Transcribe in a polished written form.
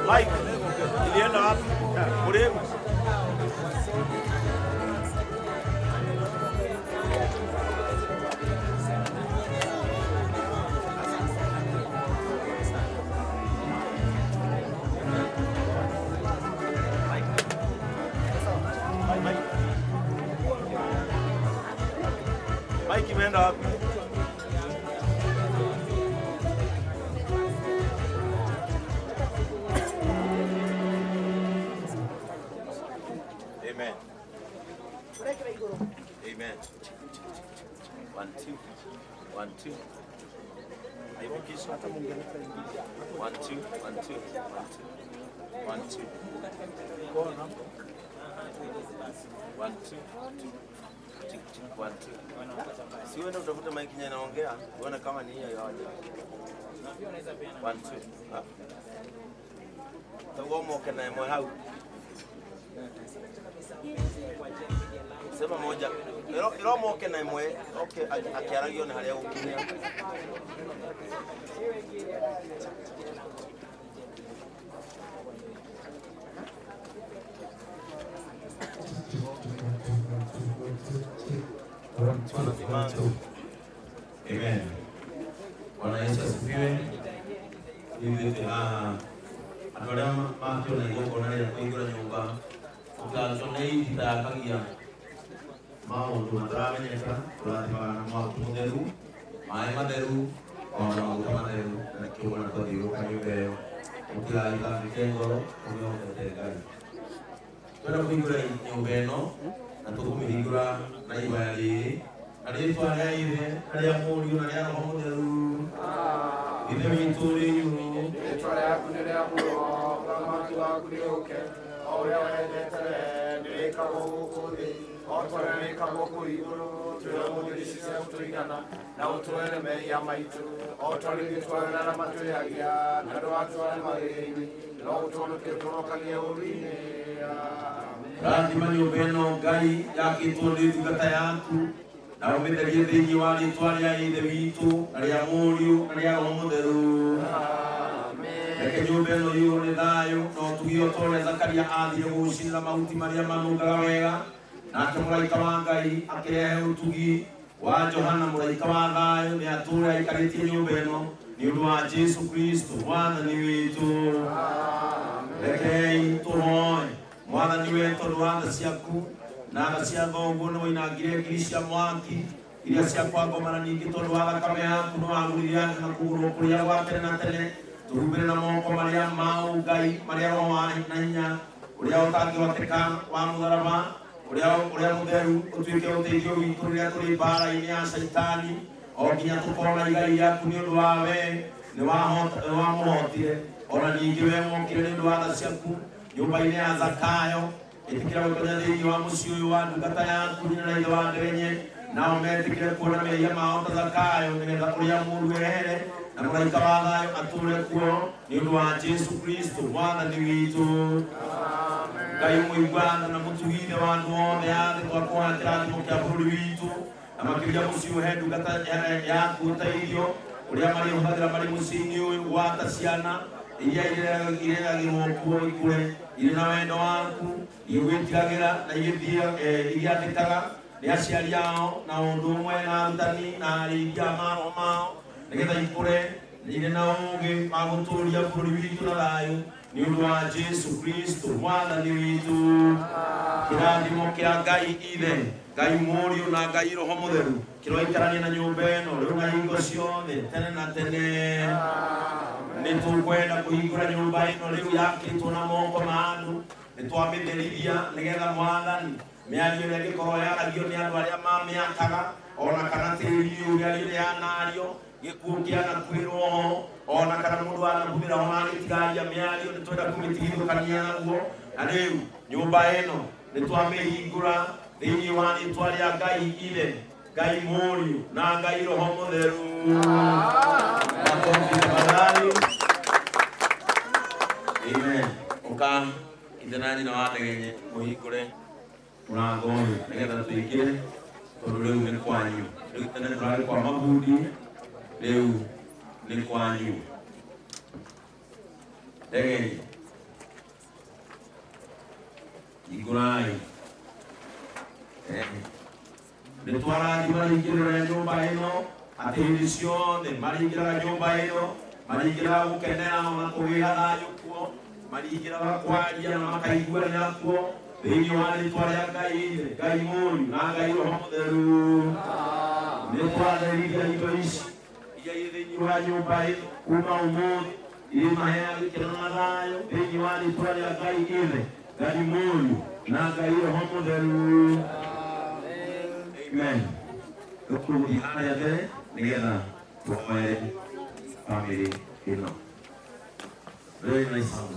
Mike, ilienda wapi? Mremu. Mike imeenda wapi? Amen. Amen. 1 2 1 2. Haibikisha hata Mungu anaweza ingia. 1 2 1 2 1 2 1 2. Kona. 1 2 1 2. Si wewe utafuta mic yenye naongea, uone kama ni hiyo yote. 1 2. Tagomo kana mwa hau. Sema moja. Ilo moke na imwe. Okay, akiaragio ni haria ukinya. Amen. Bwana Yesu asifiwe. Hivi atwara makyo na igoko na ya kuingura nyumba. Utanzonei itakagia maundu mataramenyeka turathimana na maundu mutheru maĩ matheru ona maguta matheru na kiugo na tuthiũrũka nyũmba ĩyo mũtigathambĩke ngoro mũmĩhokete Ngai. Twenda kũhingũra nyũmba ĩno na tũkũmĩhingũra na ihoya rĩrĩ na rĩĩtwa rĩa Ithe na rĩa Mũriũ na rĩa Roho Mũtheru. Ithe witũ ũrĩ igũrũ, rĩĩtwa rĩaku nĩ rĩamũrwo, ũthamaki waku nĩũke, o ũrĩa wendete nĩwĩkagwo gũkũ thĩ, o tũrĩa wĩkagwo kũu igũrũ. Tũhe ũmũthĩ cia gũtũigana na ũtũhere mehia maitũ, o twarĩ twarĩra na matwĩhagia, na ndũgatware mathĩna-inĩ, no ũtũhonokie ũtũhonokagie ũũru-inĩ. Rathima nyũmba ĩno Ngai yakĩtwo nĩ ndungata yaku, na ũmĩtherie thĩinĩ wa rĩĩtwa rĩa Ithe witũ na rĩa Mũriũ na rĩa Roho Mũtheru. Reke nyũmba ĩno ĩiyũrwo nĩ thayũ, na ũtugie o ta ũrĩa Zakaria aathire gũgũcinĩra mahuti marĩa manungaga wega, nake mũraika wa Ngai akĩrehe ũtugi wa Johana mũraika wa thayũ nĩ atũũre aikarĩtie nyũmba ĩno nĩ ũndũ wa Jesu Kristo Mwathani witũ. Rekei tũhoe. Mwathani wetu tondũ wa tha ciaku na tha cia thoguo nĩ woinangire ngiri cia mwaki iria ciakwa ngoma, na ningĩ tondũ wa thakame yaku nĩ wagũrire andũ na kũgũrwo kũrĩa gwa tene na tene. Tũhumbĩre na moko marĩa ma Ngai marĩa Roho wa na hinya ũrĩa ũtangĩhoteka wa mũtharaba ũrĩa mũtheru ũtuĩke ũteithio witũ rĩrĩa tũrĩ mbara-inĩ ya Caitani, o nginya tũkona igai rĩaku nĩ ũndũ wa we nĩ wamũhotire. Ona ningĩ we wokire nĩ ũndũ wa tha ciaku nyũmba-inĩ ya Zakayo, ĩtĩkĩra gũtonya thĩinĩ wa mũciĩ ũyũ wa ndungata yaku nyina na ithe wa nderenye, nao metĩkĩre kuona mehia mao ta Zakayo, nĩgetha ũrĩa mũũru wehere na malaika wa thayo ature kuo ni undu wa Jesu Kristo mwathani witu. Ngai muigwana na mutugithe wa andu othe athi twakwa kirathimo kia bũrũri witu na makiria muciĩ ũhe ndungata yaku ũteithio ũrĩa marĩhũthagĩra marĩ mũciĩ-inĩ ũyũ gwata ciana iria ireragĩrwo kuo ikũre irĩ na wendo waku igwĩtigagĩra na igĩathĩkaga nĩ aciari ao na ũndũ ũmwe na arutani na arĩithia maro mao nĩgetha ikũre irĩ na ũũgĩ wa gũtũũria bũrũri witũ na thayũ nĩ ũndũ wa Jesu Kristo mwathani witũ. Kĩrathimo kĩa Ngai Ithe, Ngai Mũriũ na Ngai Roho Mũtheru kĩroikarania na nyũmba ĩno rĩu na hingo ciothe tene na tene. Nĩ tũkwenda kũhingũra nyũmba ĩno rĩu yakĩtwo na moko ma andũ, nĩ twamĩtherithia nĩgetha mwathani mĩario ĩrĩa ĩngĩkorwo yaragio nĩ andũ arĩa mamĩakaga ona kana tĩri ũrĩa rĩrĩanario gĩkuũ kĩanakuĩrwo ho ona kana mũndũ wanahũthĩra ona agĩtigaria mĩario nĩ twenda kũmĩtigithũkania naguo. Na rĩu nyũmba ĩno nĩ twamĩhingũra thĩinĩ wa rĩĩtwa rĩa Ngai Ithe, Ngai Mũriũ na Ngai Roho Mũtheru. Amen. Ũka ithe na nyina wa ndegenye mũhingũre mũrango ũyũ nĩgetha tũingĩre tondũ rĩu nĩ kwanyu. Rĩu tene tũrarĩ kwa mabundi, rĩu nĩ kwanyu. Ndegenye hingũrai. Nĩ twarathima maringĩrĩra nyũmba ĩno atĩ hĩndĩ ciothe maringĩraga nyũmba ĩno maringĩraga gũkenera ona kũgĩa thayũ kuo, maringĩraga kwaria na makaiguanĩra kuo thĩinĩ wa rĩĩtwa rĩa Ngai Ithe, Ngai Mũriũ na Ngai Roho Mũtheru. Nĩ twatherithia indo ici iria irĩ thĩinĩ wa nyũmba ĩno kuma ũmũthĩ irĩ maheaga gĩkeno na thayũ thĩinĩ wa rĩĩtwa rĩa Ngai Ithe, Ngai Mũriũ na Ngai Roho Mũtheru. Amen. Tũkũgũthiĩ harĩa mbere nĩgetha tũhoere family ĩno. Very nice sound.